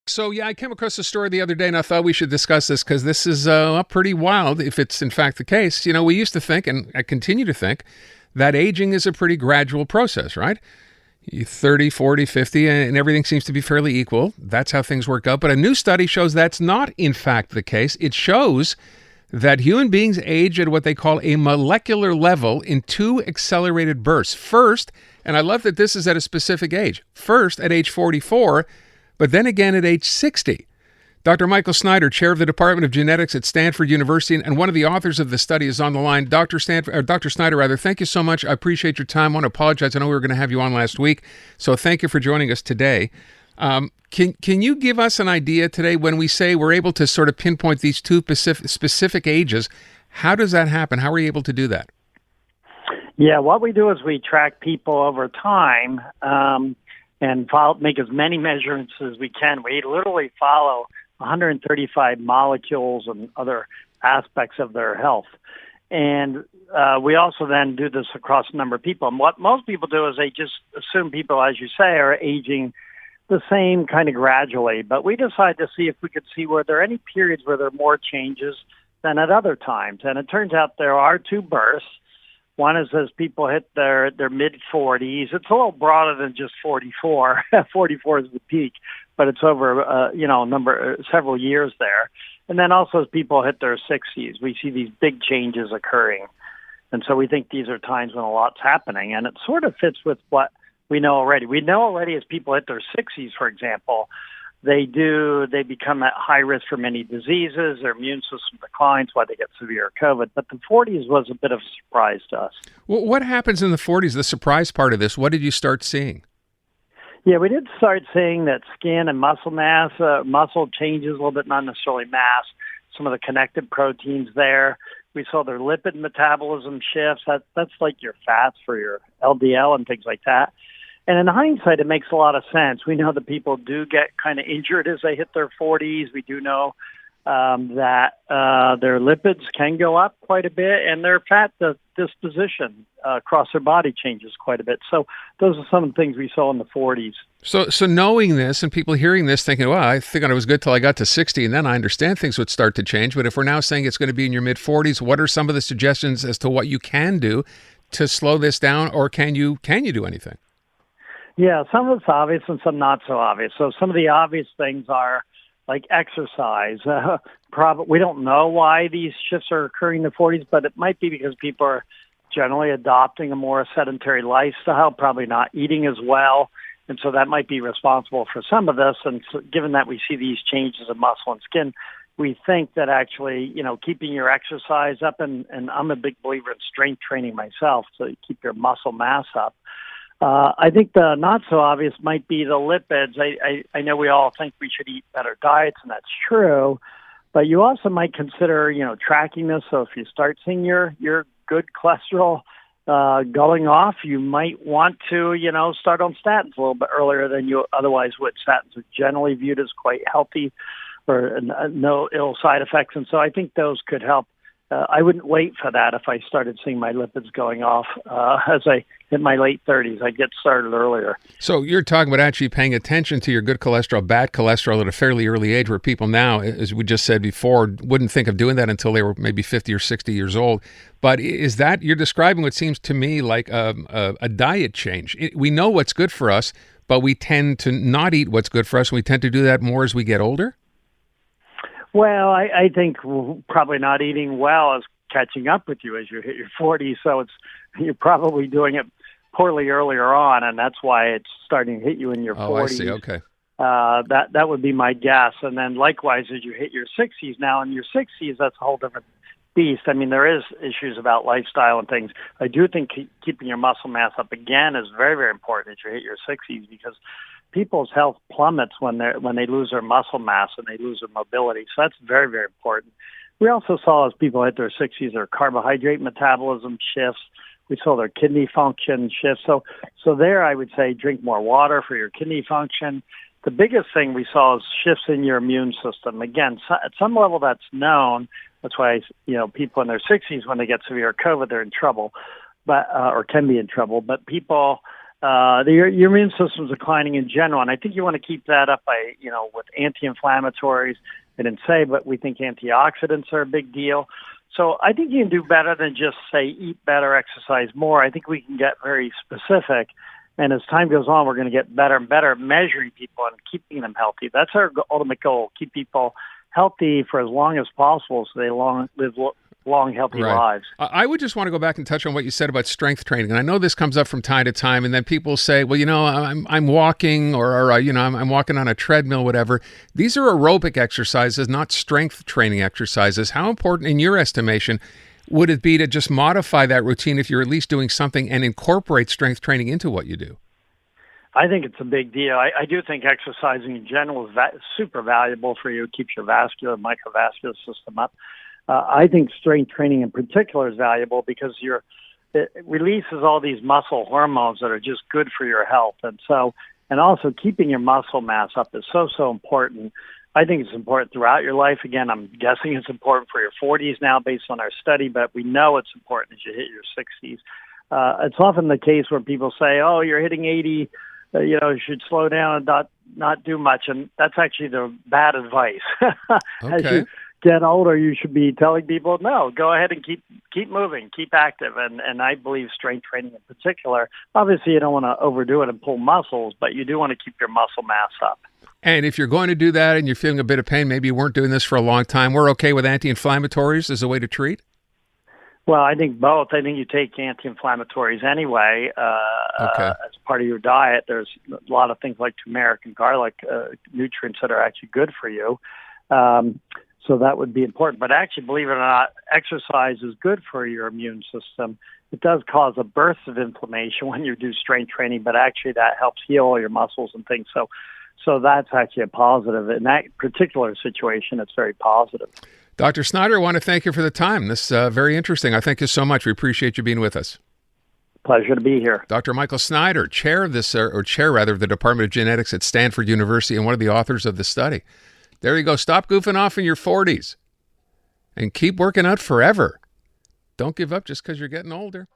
So, yeah, I came across a story the other day, and I thought we should discuss this because this is pretty wild if it's in fact the case. You know, we used to think, and I continue to think, that aging is a pretty gradual process, right? You 30, 40, 50, and everything seems to be fairly equal. That's how things work out. But a new study shows that's not, in fact, the case. It shows that human beings age at what they call a molecular level in two accelerated bursts. First, and I love that this is at a specific age, first at age 44, but then again at age 60. Dr. Michael Snyder, chair of the Department of Genetics at Stanford University and one of the authors of the study, is on the line. Dr. Snyder, thank you so much. I appreciate your time. I want to apologize. I know we were going to have you on last week, so thank you for joining us today. Can you give us an idea today when we say we're able to sort of pinpoint these two specific ages? How does that happen? How are you able to do that? Yeah, what we do is we track people over time and make as many measurements as we can. We literally follow 135 molecules and other aspects of their health. And we also then do this across a number of people. And what most people do is they just assume people, as you say, are aging the same kind of gradually. But we decided to see if we could see were there any periods where there are more changes than at other times. And it turns out there are two bursts. One is as people hit their mid-40s. It's a little broader than just 44. 44 is the peak, but it's over several years there. And then also as people hit their 60s, we see these big changes occurring. And so we think these are times when a lot's happening. And it sort of fits with what we know already. We know already as people hit their 60s, for example, they become at high risk for many diseases. Their immune system declines, why they get severe COVID. But the 40s was a bit of a surprise to us. Well, what happens in the 40s, the surprise part of this? What did you start seeing? Yeah, we did start seeing that skin and muscle mass, muscle changes a little bit, not necessarily mass, some of the connective proteins there. We saw their lipid metabolism shifts. That's like your fats for your LDL and things like that. And in hindsight, it makes a lot of sense. We know that people do get kind of injured as they hit their 40s. We do know that their lipids can go up quite a bit, and their fat disposition across their body changes quite a bit. So those are some of the things we saw in the 40s. So knowing this and people hearing this thinking, well, I think I was good till I got to 60, and then I understand things would start to change. But if we're now saying it's going to be in your mid-40s, what are some of the suggestions as to what you can do to slow this down, or can you do anything? Yeah, some of it's obvious and some not so obvious. So some of the obvious things are like exercise. We don't know why these shifts are occurring in the 40s, but it might be because people are generally adopting a more sedentary lifestyle, probably not eating as well. And so that might be responsible for some of this. And so given that we see these changes in muscle and skin, we think that actually, keeping your exercise up, and I'm a big believer in strength training myself, so you keep your muscle mass up. I think the not so obvious might be the lipids. I know we all think we should eat better diets, and that's true. But you also might consider, tracking this. So if you start seeing your good cholesterol going off, you might want to, start on statins a little bit earlier than you otherwise would. Statins are generally viewed as quite healthy or no ill side effects. And so I think those could help. I wouldn't wait for that if I started seeing my lipids going off as I hit my late 30s. I'd get started earlier. So you're talking about actually paying attention to your good cholesterol, bad cholesterol at a fairly early age, where people now, as we just said before, wouldn't think of doing that until they were maybe 50 or 60 years old. But is that, you're describing what seems to me like a diet change. We know what's good for us, but we tend to not eat what's good for us, and we tend to do that more as we get older? Well, I think probably not eating well is catching up with you as you hit your 40s. So you're probably doing it poorly earlier on, and that's why it's starting to hit you in your 40s. Oh, I see. Okay. That would be my guess. And then likewise, as you hit your 60s now, in your 60s, that's a whole different beast. I mean, there is issues about lifestyle and things. I do think keeping your muscle mass up again is very, very important as you hit your 60s, because people's health plummets when they lose their muscle mass and they lose their mobility. So that's very, very important. We also saw as people hit their 60s, their carbohydrate metabolism shifts. We saw their kidney function shift. So there I would say drink more water for your kidney function. The biggest thing we saw is shifts in your immune system. Again, at some level that's known. That's why, people in their 60s, when they get severe COVID, they're in trouble, or can be in trouble. But people your immune system's declining in general, and I think you want to keep that up by, with anti-inflammatories. I didn't say, but we think antioxidants are a big deal. So I think you can do better than just say eat better, exercise more. I think we can get very specific, and as time goes on, we're going to get better and better at measuring people and keeping them healthy. That's our ultimate goal: keep people healthy for as long as possible, so they live long, healthy lives. I would just want to go back and touch on what you said about strength training. And I know this comes up from time to time, and then people say, well, I'm walking or I'm walking on a treadmill, whatever. These are aerobic exercises, not strength training exercises. How important, in your estimation, would it be to just modify that routine if you're at least doing something and incorporate strength training into what you do? I think it's a big deal. I do think exercising in general is super valuable for you. It keeps your microvascular system up. I think strength training in particular is valuable because it releases all these muscle hormones that are just good for your health. And also keeping your muscle mass up is so important. I think it's important throughout your life. Again, I'm guessing it's important for your 40s now based on our study, but we know it's important as you hit your 60s. It's often the case where people say, oh, you're hitting 80, you should slow down and not do much. And that's actually the bad advice. Okay. As you get older, you should be telling people, no, go ahead and keep moving, keep active. And I believe strength training in particular, obviously you don't want to overdo it and pull muscles, but you do want to keep your muscle mass up. And if you're going to do that and you're feeling a bit of pain, maybe you weren't doing this for a long time, we're okay with anti-inflammatories as a way to treat? Well, I think both. I think you take anti-inflammatories anyway as part of your diet. There's a lot of things like turmeric and garlic, nutrients that are actually good for you. So that would be important. But actually, believe it or not, exercise is good for your immune system. It does cause a burst of inflammation when you do strength training, but actually that helps heal all your muscles and things. So that's actually a positive. In that particular situation, it's very positive. Dr. Snyder, I want to thank you for the time. This is very interesting. I thank you so much. We appreciate you being with us. Pleasure to be here. Dr. Michael Snyder, chair of the Department of Genetics at Stanford University and one of the authors of the study. There you go. Stop goofing off in your 40s and keep working out forever. Don't give up just because you're getting older.